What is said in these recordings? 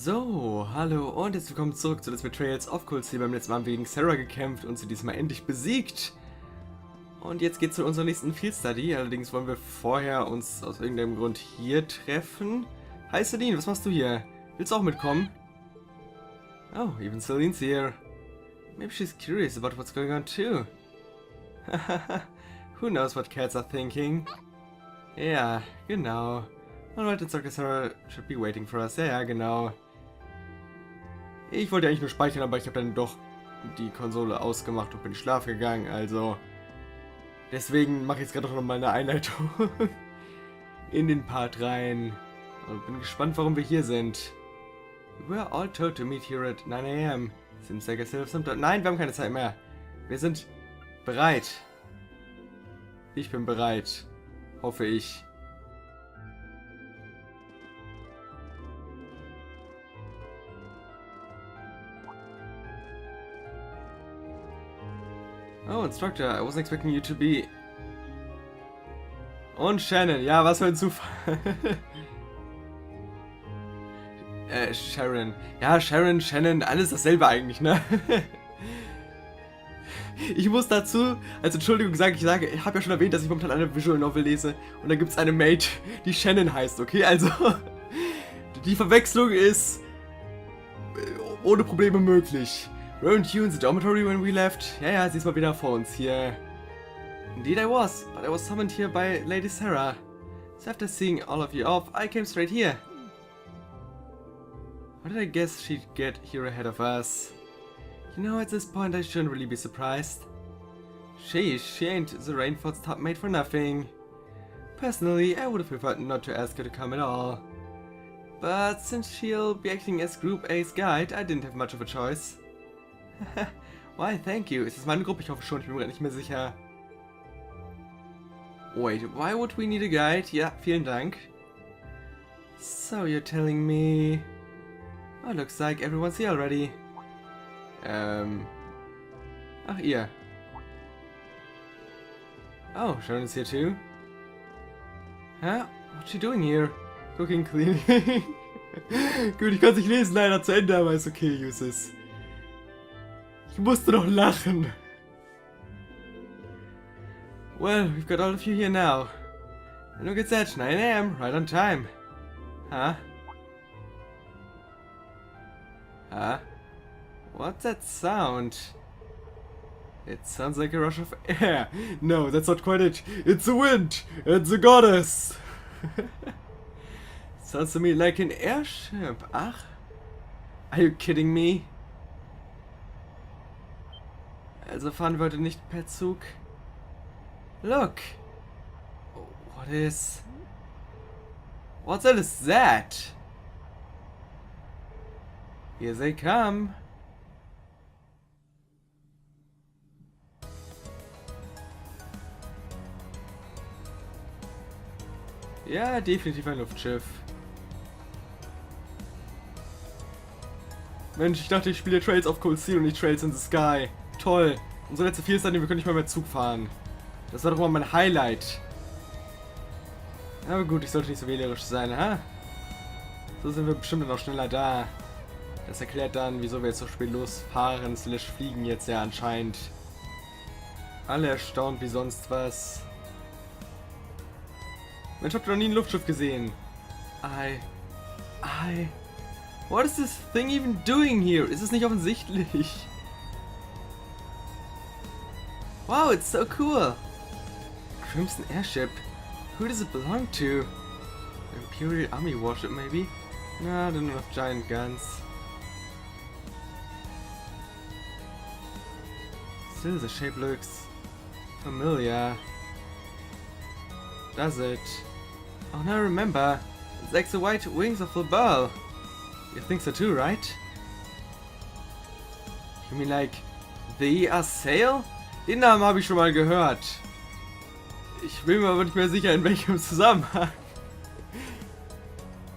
So, hallo und jetzt willkommen zurück zu Let's Play Trails of Cold Steel. Beim letzten Mal haben wir gegen Sarah gekämpft und sie diesmal endlich besiegt. Und jetzt geht's zu unserer nächsten Field Study. Allerdings wollen wir vorher uns aus irgendeinem Grund hier treffen. Hi Celine, was machst du hier? Willst du auch mitkommen? Oh, even Celine's here. Maybe she's curious about what's going on too. Who knows what cats are thinking? Ja, genau. Alright, it's okay, Sarah should be waiting for us. Ja, genau. Ich wollte eigentlich nur speichern, aber ich habe dann doch die Konsole ausgemacht und bin schlafen gegangen, also deswegen mache ich jetzt gerade noch mal eine Einleitung in den Part rein und bin gespannt, warum wir hier sind. We're all told to meet here at 9 AM. Seems like I still have some time. Nein, wir haben keine Zeit mehr. Wir sind bereit. Ich bin bereit. Hoffe ich. Oh, Instructor, I wasn't expecting you to be... Und Shannon, ja, was für ein Zufall. Sharon. Ja, Sharon, Shannon, alles dasselbe eigentlich, ne? Ich muss dazu, als Entschuldigung sagen, ich habe ja schon erwähnt, dass ich momentan eine Visual Novel lese. Und da gibt es eine Mate, die Shannon heißt, okay? Also, die Verwechslung ist ohne Probleme möglich. Weren't you in the dormitory when we left? Ja, sie ist mal wieder vor uns hier. Indeed I was, but I was summoned here by Lady Sarah. So after seeing all of you off, I came straight here. How did I guess she'd get here ahead of us? You know, at this point I shouldn't really be surprised. She ain't the Rainford's top mate for nothing. Personally, I would have preferred not to ask her to come at all. But since she'll be acting as Group A's guide, I didn't have much of a choice. Why, thank you. Ist das meine Gruppe? Ich hoffe schon, ich bin mir gerade nicht mehr sicher. Wait, why would we need a guide? Ja, vielen Dank. So, you're telling me... Oh, looks like everyone's here already. Ach, ihr. Oh, Sharon's here too. Huh? What's she doing here? Cooking, cleaning. Gut, ich kann es nicht lesen, leider zu Ende, aber ist okay, Uses. Ich musste doch lachen. Well, we've got all of you here now. And look at that, 9 AM, right on time. Huh? Huh? What's that sound? It sounds like a rush of air. No, that's not quite it. It's the wind. It's the goddess. Sounds to me like an airship. Ach? Are you kidding me? Also fahren wir heute nicht per Zug. Look! What is... What the hell is that? Here they come. Ja, definitiv ein Luftschiff. Mensch, ich dachte, ich spiele Trails of Cold Steel und nicht Trails in the Sky. Toll. Unsere letzte Field Study, wir können nicht mal mehr Zug fahren. Das war doch mal mein Highlight. Aber gut, ich sollte nicht so wählerisch sein, ha? So sind wir bestimmt dann auch schneller da. Das erklärt dann, wieso wir jetzt so spät losfahren, / fliegen jetzt ja anscheinend. Alle erstaunt wie sonst was. Mensch, habt ihr noch nie ein Luftschiff gesehen? What is this thing even doing here? Ist es nicht offensichtlich? Wow, it's so cool! Crimson airship. Who does it belong to? Imperial Army warship, maybe? No, they're not giant guns. Still, the shape looks familiar. Does it? Oh, now remember, it's like the white wings of the ball. You think so too, right? You mean like the sail? Den Namen habe ich schon mal gehört. Ich bin mir aber nicht mehr sicher, in welchem Zusammenhang.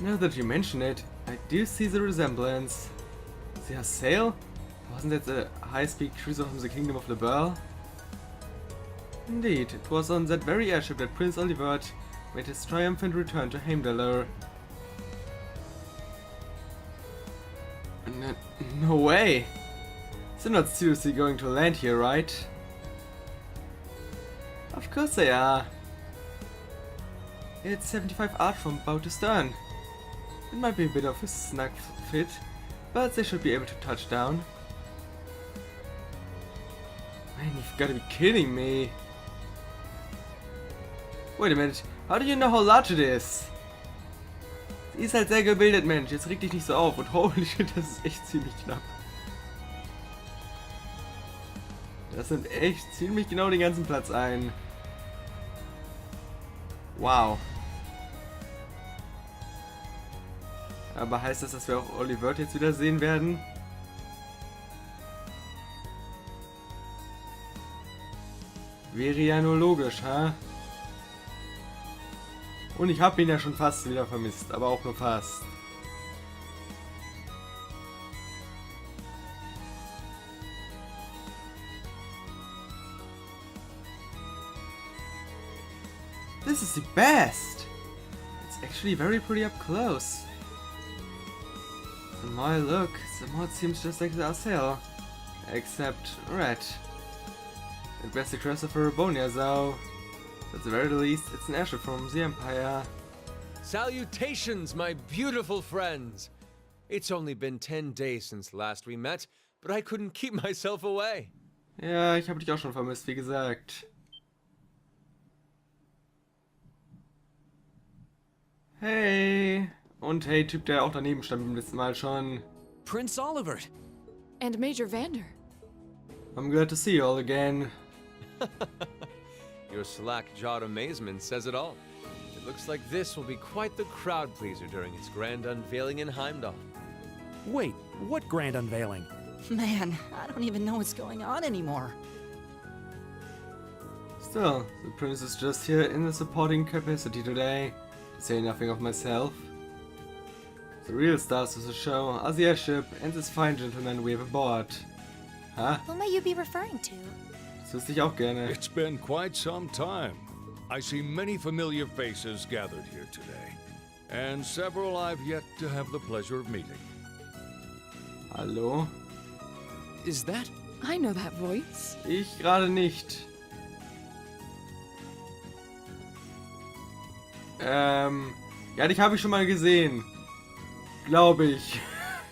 Now that you mention it, I do see the resemblance. The sail? Wasn't that the high-speed cruiser from the Kingdom of the Bell? Indeed, it was on that very airship that Prince Olivert made his triumphant return to Heimdallr. No way. They're not seriously going to land here, right? Of course they are. It's 75 art from bow to stern. It might be a bit of a snug fit, but they should be able to touch down. Man, you've got to be kidding me. Wait a minute, how do you know how large it is? Sie ist halt sehr gebildet, Mensch. Jetzt reg dich nicht so auf. Und holy shit, das ist echt ziemlich knapp. Das sind echt ziemlich genau den ganzen Platz ein. Wow. Aber heißt das, dass wir auch Oliver jetzt wieder sehen werden? Wäre ja nur logisch, ha? Und ich habe ihn ja schon fast wieder vermisst, aber auch nur fast. This is the best! It's actually very pretty up close. The more I look, the more it seems just like the Arcel. Except red. It bears the crest of a Rabonia, though. At the very least, it's an airship from the Empire. Salutations, my beautiful friends! It's only been 10 days since last we met, but I couldn't keep myself away. Ja, ich habe dich auch schon vermisst, wie gesagt. Hey! Und hey, Typ, der auch daneben stand beim letzten Mal schon. Prince Oliver. And Major Vander. I'm glad to see you all again. Your slack-jawed amazement says it all. It looks like this will be quite the crowd-pleaser during its grand unveiling in Heimdall. Wait, what grand unveiling? Man, I don't even know what's going on anymore. Still, the prince is just here in the supporting capacity today, to say nothing of myself. The real stars of the show are the airship and this fine gentleman we have aboard. Huh? Who might you be referring to? Das wüsste ich auch gerne. It's been quite some time. I see many familiar faces gathered here today, and several I've yet to have the pleasure of meeting. Hallo? Is that? I know that voice. Ich gerade nicht. Ja, dich habe ich schon mal gesehen. Glaube ich.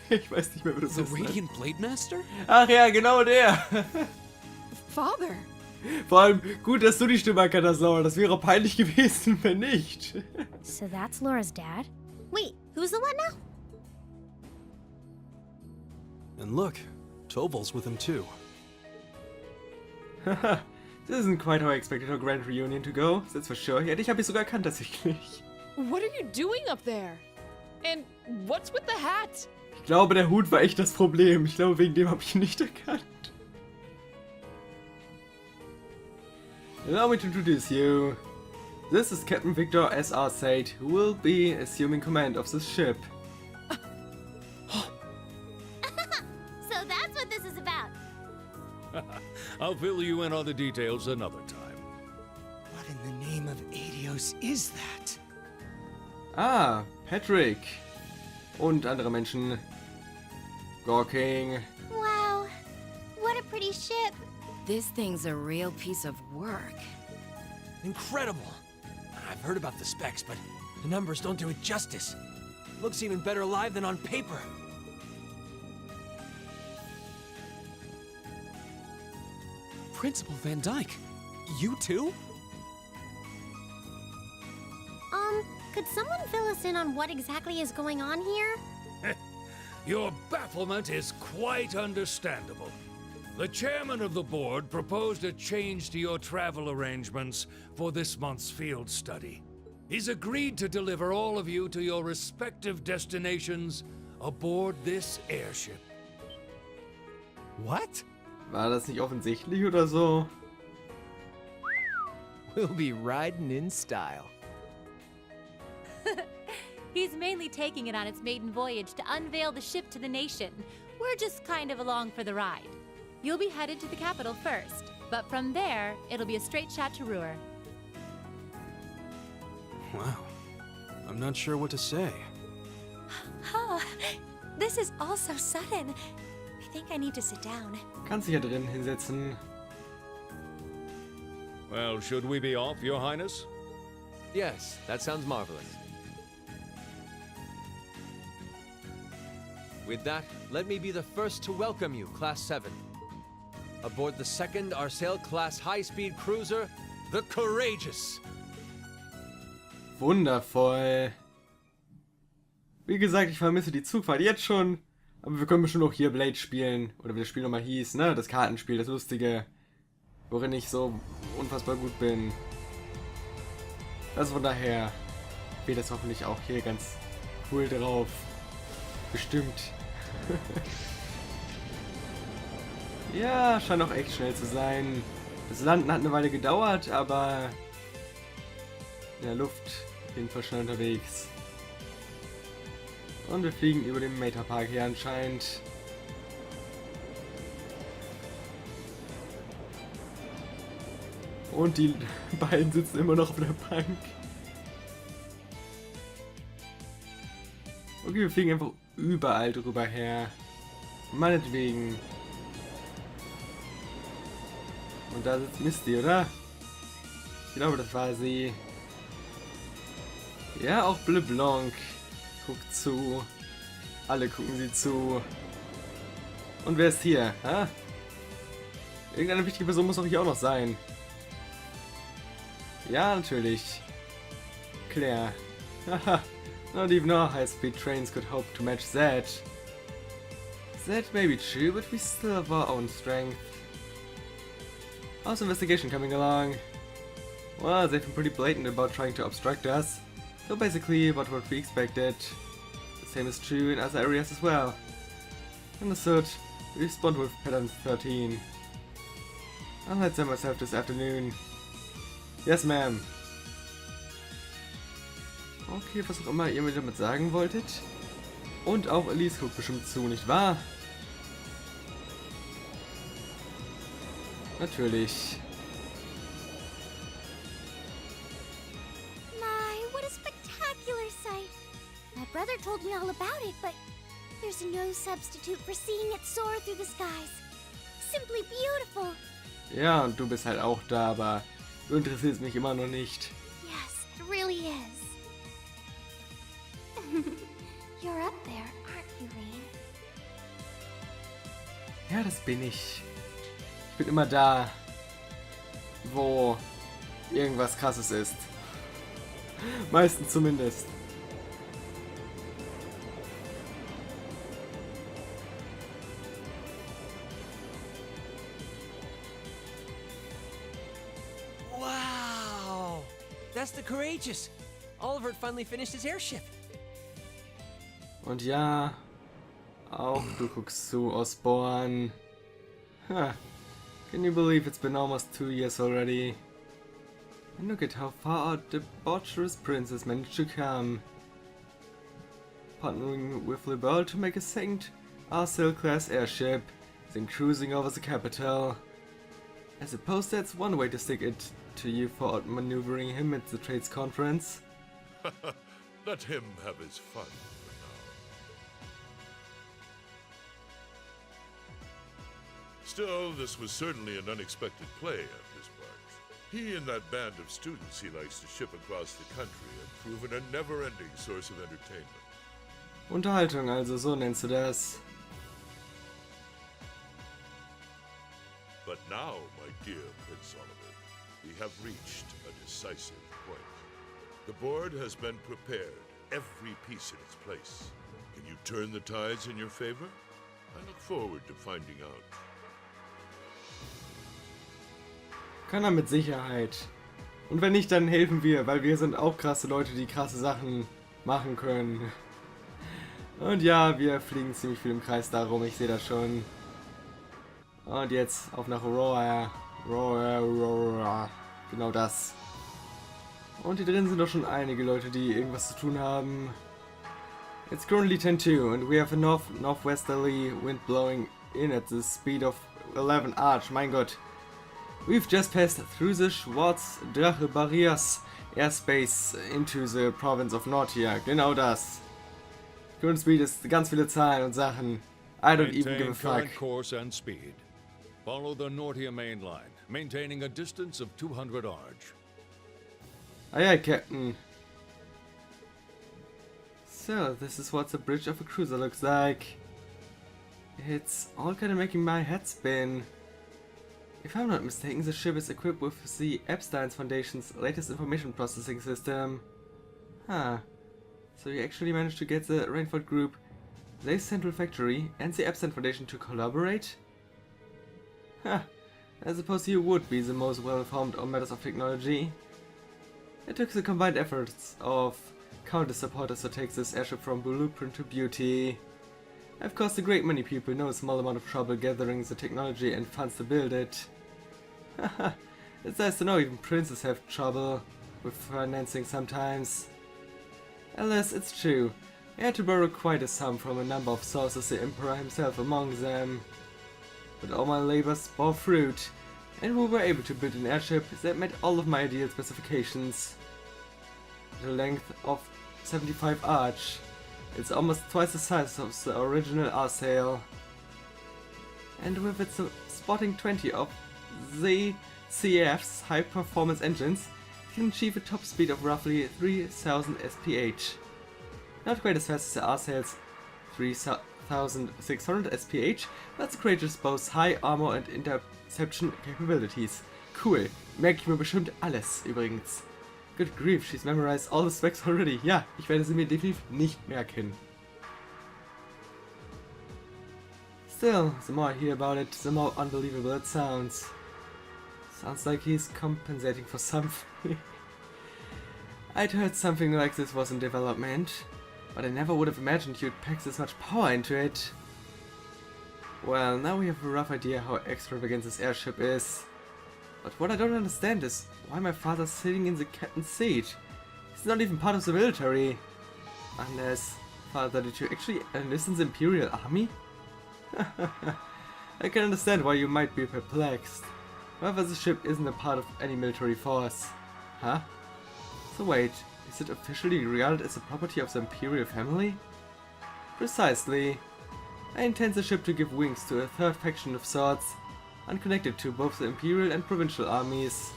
Ich weiß nicht mehr, wer das The ist. Radiant Blade Master? Ach ja, genau der. Father. Vor allem gut, dass du die Stimme erkannt hast, Laura. Das wäre peinlich gewesen, wenn nicht. So that's Laura's dad? Wait, who's the what now? And look, Toval's with him too. This isn't quite how I expected our grand reunion to go, that's for sure. Ja, dich habe ich sogar erkannt tatsächlich. What are you doing up there? And what's with the hat? Ich glaube, der Hut war echt das Problem. Ich glaube, wegen dem habe ich ihn nicht erkannt. Allow me to introduce you. This is Captain Victor S.R. Sade, who will be assuming command of this ship. So that's what this is about. I'll fill you in on the details another time. What in the name of Adios is that? Ah, Patrick. Und andere Menschen. Gawking. Wow, what a pretty ship. This thing's a real piece of work. Incredible! I've heard about the specs, but the numbers don't do it justice. Looks even better live than on paper. Principal Van Dyke. You too? Could someone fill us in on what exactly is going on here? Your bafflement is quite understandable. The chairman of the board proposed a change to your travel arrangements for this month's field study. He's agreed to deliver all of you to your respective destinations aboard this airship. What? War das nicht offensichtlich oder so? We'll be riding in style. He's mainly taking it on its maiden voyage to unveil the ship to the nation. We're just kind of along for the ride. You'll be headed to the capital first, but from there, it'll be a straight shot to Ruhr. Wow. I'm not sure what to say. This is all so sudden. I think I need to sit down. Kannst dich ja drin hinsetzen. Well, should we be off, Your Highness? Yes, that sounds marvelous. With that, let me be the first to welcome you, Class 7. Aboard the second Arcel-class high-speed cruiser, the Courageous. Wundervoll. Wie gesagt, ich vermisse die Zugfahrt jetzt schon. Aber wir können bestimmt auch hier Blade spielen. Oder wie das Spiel nochmal hieß, ne? Das Kartenspiel, das Lustige. Worin ich so unfassbar gut bin. Also von daher wird das hoffentlich auch hier ganz cool drauf. Bestimmt. Ja, scheint auch echt schnell zu sein. Das Landen hat eine Weile gedauert, aber in der Luft auf jeden Fall schnell unterwegs. Und wir fliegen über den Meta-Park hier anscheinend. Und die beiden sitzen immer noch auf der Bank. Okay, wir fliegen einfach überall drüber her. Meinetwegen. Und da sitzt Misty, oder? Ich glaube, das war sie. Ja, auch LeBlanc guckt zu. Alle gucken sie zu. Und wer ist hier? Ha? Irgendeine wichtige Person muss doch hier auch noch sein. Ja, natürlich. Claire. Haha. Not even our high-speed trains could hope to match that. That may be true, but we still have our own strength. How's investigation coming along? Well, they've been pretty blatant about trying to obstruct us. So basically, about what we expected. The same is true in other areas as well. Understood. We respond with pattern 13. I'll head there myself this afternoon. Yes, ma'am. Okay, was auch immer ihr mir damit sagen wolltet. Und auch Elise guckt bestimmt zu, nicht wahr? Natürlich. My, what a spectacular sight. My brother told me all about it, but there's no substitute for seeing it soar through the skies. Simply beautiful. Ja, und du bist halt auch da, aber du interessierst mich immer noch nicht. Yes, it really is. You're up there, aren't you, Rain? Ja, das bin ich. Ich bin immer da, wo irgendwas Krasses ist. Meistens zumindest. Wow! That's the Courageous. Oliver had finally finished his airship. Und ja, auch du guckst zu, Osborne. Huh. Can you believe it's been almost 2 years already? And look at how far our debaucherous princess managed to come. Partnering with Liberal to make a second Arcel-class airship, then cruising over the capital. I suppose that's one way to stick it to you for outmaneuvering him at the trades conference. Let him have his fun for now. Still, this was certainly an unexpected play on his part. He and that band of students he likes to ship across the country have proven a never-ending source of entertainment. Unterhaltung also, so nennst du das. But now, my dear Prince Oliver, we have reached a decisive point. The board has been prepared, every piece in its place. Can you turn the tides in your favor? I look forward to finding out. Kann er mit Sicherheit. Und wenn nicht, dann helfen wir, weil wir sind auch krasse Leute, die krasse Sachen machen können. Und ja, wir fliegen ziemlich viel im Kreis darum, ich sehe das schon. Und jetzt auf nach Aurora. Aurora. Genau das. Und hier drin sind doch schon einige Leute, die irgendwas zu tun haben. It's currently 10:02 and we have a northwesterly wind blowing in at the speed of 11 Arch. Mein Gott. We've just passed through the Schwarz-Drache Barriers airspace into the province of Nortia. Genau das. Grundspeed ist ganz viele Zahlen und Sachen. I don't even give a Maintain fuck. current course and speed. Follow the Nortia main line, maintaining a distance of 200 arge. Aye, aye, Captain. So, this is what the bridge of a cruiser looks like. It's all kind of making my head spin. If I'm not mistaken, the ship is equipped with the Epstein Foundation's latest information processing system. Huh. So you actually managed to get the Rainford Group, their central factory, and the Epstein Foundation to collaborate? Huh. I suppose you would be the most well-informed on matters of technology. It took the combined efforts of countless supporters to take this airship from blueprint to beauty. I've caused a great many people no small amount of trouble gathering the technology and funds to build it. Haha, it's nice to know even princes have trouble with financing sometimes. Alas, it's true. I had to borrow quite a sum from a number of sources, the Emperor himself among them. But all my labors bore fruit, and we were able to build an airship that met all of my ideal specifications. At a length of 75 arch, it's almost twice the size of the original R-sail. And with its spotting 20 of ZCF's high-performance engines, it can achieve a top speed of roughly 3000 mph. Not quite as fast as the R-sail's 3600 mph, but the creatures boasts high armor and interception capabilities. Cool, merke ich mir bestimmt alles übrigens. Good grief, she's memorized all the specs already. Ja, ich werde sie mir definitiv nicht merken. Still, the more I hear about it, the more unbelievable it sounds. Sounds like he's compensating for something. I'd heard something like this was in development, but I never would have imagined you'd pack this much power into it. Well, now we have a rough idea how extravagant this airship is. But what I don't understand is why my father's sitting in the captain's seat. He's not even part of the military. Unless, father, did you actually enlist in the Imperial Army? I can understand why you might be perplexed. However, the ship isn't a part of any military force. Huh? So wait, is it officially regarded as the property of the Imperial family? Precisely. I intend the ship to give wings to a third faction of sorts, unconnected to both the Imperial and Provincial armies.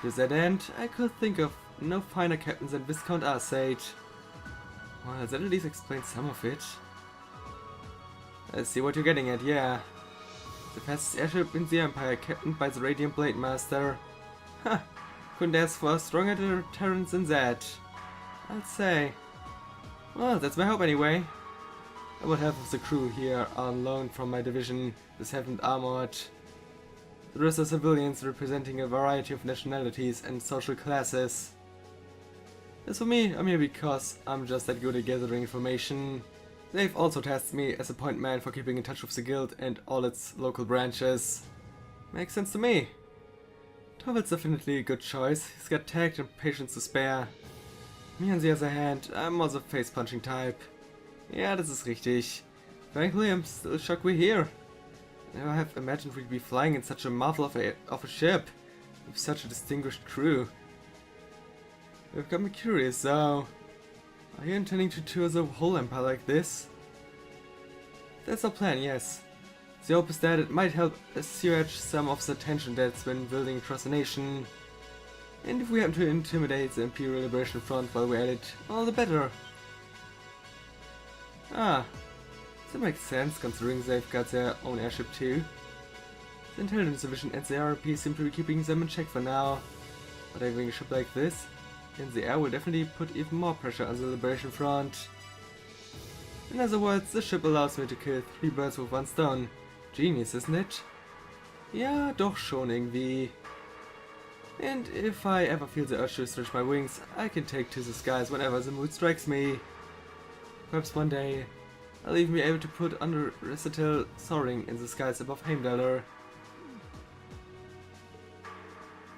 To that end, I could think of no finer captain than Viscount Arsate. Well, that at least explains some of it. I see what you're getting at, yeah. The fastest airship in the Empire, captained by the Radiant Blade Master. Ha! Couldn't ask for a stronger deterrent than that, I'd say. Well, that's my hope anyway. About half of the crew here are on loan from my division, the 7th Armored. The rest are civilians representing a variety of nationalities and social classes. As for me, I'm here because I'm just that good at gathering information. They've also tasked me as a point man for keeping in touch with the guild and all its local branches. Makes sense to me. Torvald's definitely a good choice. He's got tact and patience to spare. Me on the other hand, I'm also face-punching type. Yeah, das ist richtig. Frankly, I'm still shocked we're here. I never have imagined we'd be flying in such a marvel of a ship, with such a distinguished crew. You've got me curious, though. Are you intending to tour the whole Empire like this? That's our plan, yes. The hope is that it might help assuage some of the tension that's been building across the nation. And if we happen to intimidate the Imperial Liberation Front while we're at it, all the better. Ah, that makes sense considering they've got their own airship too. The Intelligence Division and the RRP seem to be keeping them in check for now, but having a ship like this in the air will definitely put even more pressure on the Liberation Front. In other words, this ship allows me to kill 3 birds with 1 stone. Genius, isn't it? Ja, doch schon irgendwie. And if I ever feel the urge to stretch my wings, I can take to the skies whenever the mood strikes me. Perhaps one day, I'll even be able to put under recital soaring in the skies above Heimdallr.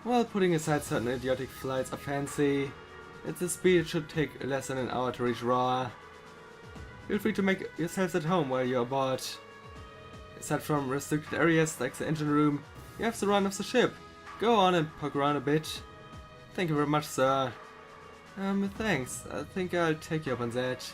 While putting aside certain idiotic flights of fancy, at this speed it should take less than an hour to reach Ra. Feel free to make yourselves at home while you're aboard. Aside from restricted areas like the engine room, you have the run of the ship. Go on and poke around a bit. Thank you very much, sir. Thanks. I think I'll take you up on that.